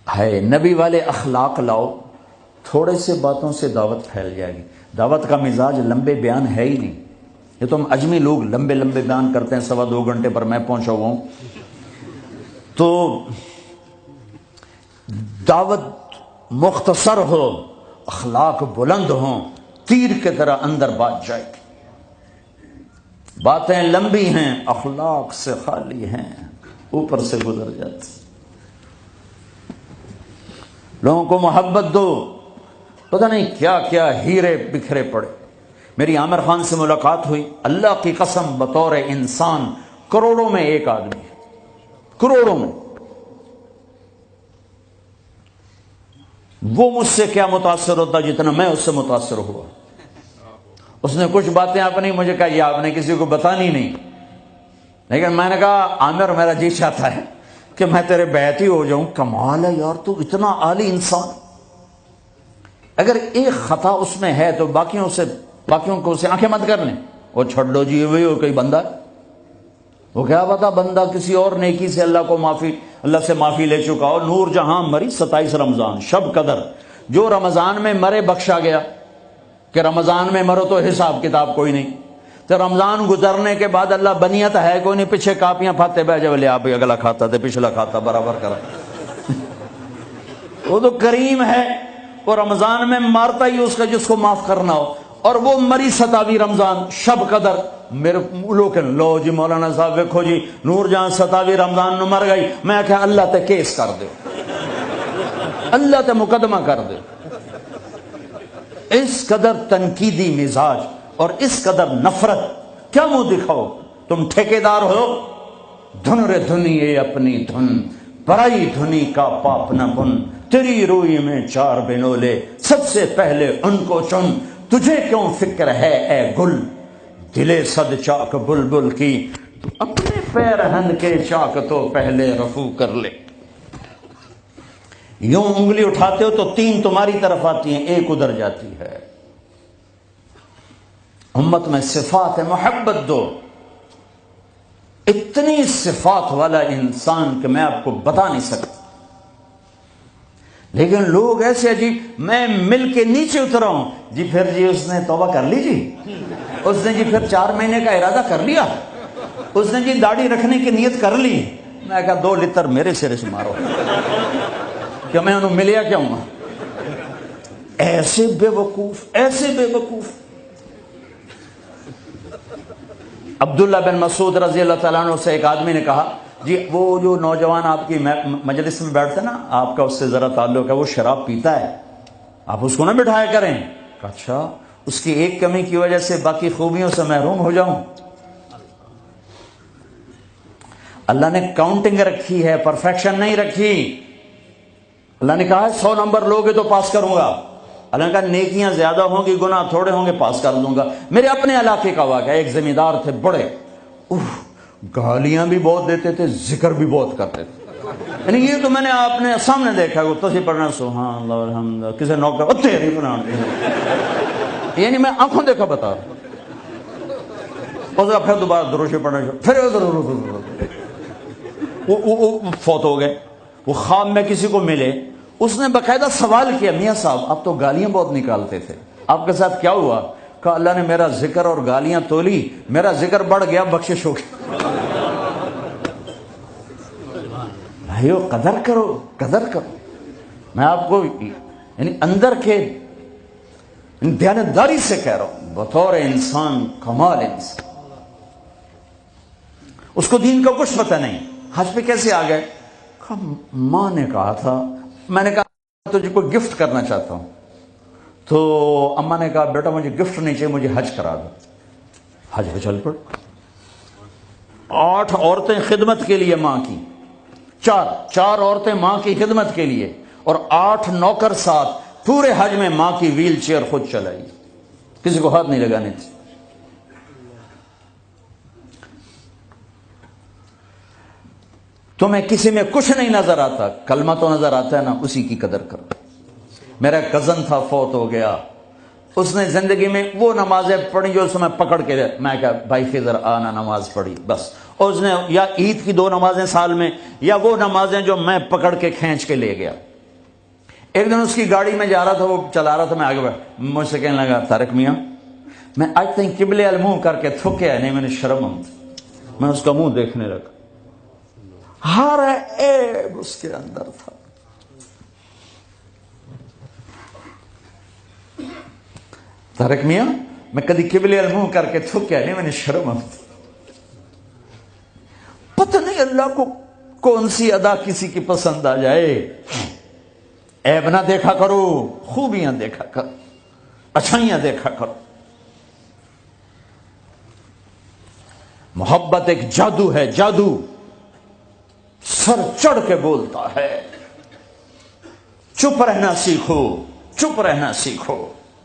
ہے نبی والے اخلاق لاؤ، تھوڑے سے باتوں سے دعوت پھیل جائے گی۔ دعوت کا مزاج لمبے بیان ہے ہی نہیں، یہ تو ہم اجمی لوگ لمبے لمبے بیان کرتے ہیں، 2.25 گھنٹے پر میں پہنچا ہوا ہوں۔ تو دعوت مختصر ہو، اخلاق بلند ہوں، تیر کی طرح اندر بات جائے گی۔ باتیں لمبی ہیں، اخلاق سے خالی ہیں، اوپر سے گزر جاتی۔ لوگوں کو محبت دو، پتہ نہیں کیا کیا ہیرے بکھرے پڑے۔ میری عامر خان سے ملاقات ہوئی، اللہ کی قسم بطور انسان کروڑوں میں ایک آدمی ہے، کروڑوں میں۔ وہ مجھ سے کیا متاثر ہوتا جتنا میں اس سے متاثر ہوا۔ اس نے کچھ باتیں اپنی مجھے کہا، یہ آپ نے کسی کو بتانی نہیں، لیکن میں نے کہا عامر میرا جی چاہتا ہے کہ میں تیرے بیعتی ہو جاؤں۔ کمال ہے یار، تو اتنا عالی انسان، اگر ایک خطا اس میں ہے تو باقیوں کو اسے آنکھیں مت کر لیں، وہ چھوڑ لو جی وہی ہو کوئی بندہ، وہ کیا پتا بندہ کسی اور نیکی سے اللہ سے معافی لے چکا ہو۔ نور جہاں مری 27 رمضان شب قدر، جو رمضان میں مرے بخشا گیا، کہ رمضان میں مرو تو حساب کتاب کوئی نہیں، تو رمضان گزرنے کے بعد اللہ بنیت ہے کوئی نہیں، پیچھے کاپیاں پھاتے بہ جا بولے آپ اگلا کھاتا تھے پچھلا کھاتا برابر کرا۔ وہ تو کریم ہے، وہ رمضان میں مارتا ہی اس کا جس کو معاف کرنا ہو، اور وہ مری 27 رمضان شب قدر۔ میرے لوگ لو جی مولانا صاحب دیکھو جی نور جہاں 27 رمضان نو مر گئی، میں کہا اللہ تے کیس کر دے، اللہ تے مقدمہ کر دے۔ اس قدر تنقیدی مزاج اور اس قدر نفرت، کیا منہ دکھاؤ؟ تم ٹھیکیدار ہو، دھن رے دھنی اپنی دھن، پرائی دھنی کا پاپ نہ بن، تیری روئی میں 4 بنولے، سب سے پہلے ان کو چن، تجھے کیوں فکر ہے اے گل، دلے صد چاک بلبل کی، تو اپنے پیرہن کے چاک تو پہلے رفو کر لے۔ یوں انگلی اٹھاتے ہو تو 3 تمہاری طرف آتی ہیں، 1 ادھر جاتی ہے۔ امت میں صفات ہے، محبت دو۔ اتنی صفات والا انسان کہ میں آپ کو بتا نہیں سکتا، لیکن لوگ ایسے عجیب، میں مل کے نیچے اترا ہوں جی، پھر جی اس نے توبہ کر لی جی، اس نے جی پھر 4 مہینے کا ارادہ کر لیا، اس نے جی داڑھی رکھنے کی نیت کر لی۔ میں کہا 2 لتر میرے سرے سے مارو کہ میں انہوں ملیا کیا ہوں۔ ایسے بے وقوف، ایسے بے وقوف۔ عبداللہ بن مسعود رضی اللہ تعالیٰ عنہ سے ایک آدمی نے کہا جی وہ جو نوجوان آپ کی مجلس میں بیٹھتا نا، آپ کا اس سے ذرا تعلق ہے، وہ شراب پیتا ہے، آپ اس کو نہ بٹھایا کریں۔ کہا اچھا، اس کی ایک کمی کی وجہ سے باقی خوبیوں سے محروم ہو جاؤں؟ اللہ نے کاؤنٹنگ رکھی ہے، پرفیکشن نہیں رکھی۔ اللہ نے کہا 100 نمبر لوگے تو پاس کروں گا، اللہ نے کہا نیکیاں زیادہ ہوں گی گناہ تھوڑے ہوں گے، پاس کر دوں گا۔ میرے اپنے علاقے کا واقعہ، ایک زمیندار تھے بڑے، گالیاں بھی بہت دیتے تھے، ذکر بھی بہت کرتے تھے، یعنی یہ تو میں نے اپنے سامنے دیکھا ہے، تصویر پڑھنا سبحان اللہ الحمد، کسی نوکر تیری بنا، یعنی میں آنکھوں دیکھا بتا رہا ہوں۔ پھر دوبارہ دروشی پڑھنا، پھر وہ فوت ہو گئے۔ وہ خواب میں کسی کو ملے، اس نے باقاعدہ سوال کیا، میاں صاحب آپ تو گالیاں بہت نکالتے تھے، آپ کے ساتھ کیا ہوا؟ کہا اللہ نے میرا ذکر اور گالیاں تولی، میرا ذکر بڑھ گیا، بخشش ہو گئی۔ بھائیو قدر کرو، قدر کرو۔ میں آپ کو یعنی اندر کے دیانتداری سے کہہ رہا ہوں، بطور انسان کمال انسان، اس کو دین کا کچھ پتہ نہیں۔ حج پہ کیسے آ گئے؟ ماں نے کہا تھا، میں نے کہا تجھے کوئی گفٹ کرنا چاہتا ہوں، تو اماں نے کہا بیٹا مجھے گفٹ نہیں چاہیے، مجھے حج کرا دو۔ حج پہ چل پڑ۔ 8 عورتیں خدمت کے لیے ماں کی، 4 عورتیں ماں کی خدمت کے لیے، اور 8 نوکر ساتھ، پورے حج میں ماں کی ویل چیئر خود چلائی، کسی کو ہاتھ نہیں لگانے تھے۔ تمہیں کسی میں کچھ نہیں نظر آتا، کلمہ تو نظر آتا ہے نا، اسی کی قدر کرو۔ میرا کزن تھا، فوت ہو گیا، اس نے زندگی میں وہ نمازیں پڑھی جو اس میں پکڑ کے، میں کہا بھائی خضر آنا نماز پڑھی بس، اس نے یا عید کی 2 نمازیں سال میں، یا وہ نمازیں جو میں پکڑ کے کھینچ کے لے گیا، ایک دن اس کی گاڑی میں جا رہا تھا، وہ چلا رہا تھا، میں آگے بڑھا، مجھ سے کہنے لگا طارق میاں میں آج تک قبلے المنہ کر کے تھکیا نہیں، میں نے شرم آئی، میں اس کا منہ دیکھنے لگا، ہر عیب اس کے اندر تھا۔ طارق میاں میں کدی قبلے المنہ کر کے تھکیا نہیں، میں نے شرم آئی۔ پتہ نہیں اللہ کو کون سی ادا کسی کی پسند آ جائے۔ عیب نہ دیکھا کرو، خوبیاں دیکھا کرو، اچھائیاں دیکھا کرو۔ محبت ایک جادو ہے، جادو سر چڑھ کے بولتا ہے۔ چپ رہنا سیکھو، چپ رہنا سیکھو۔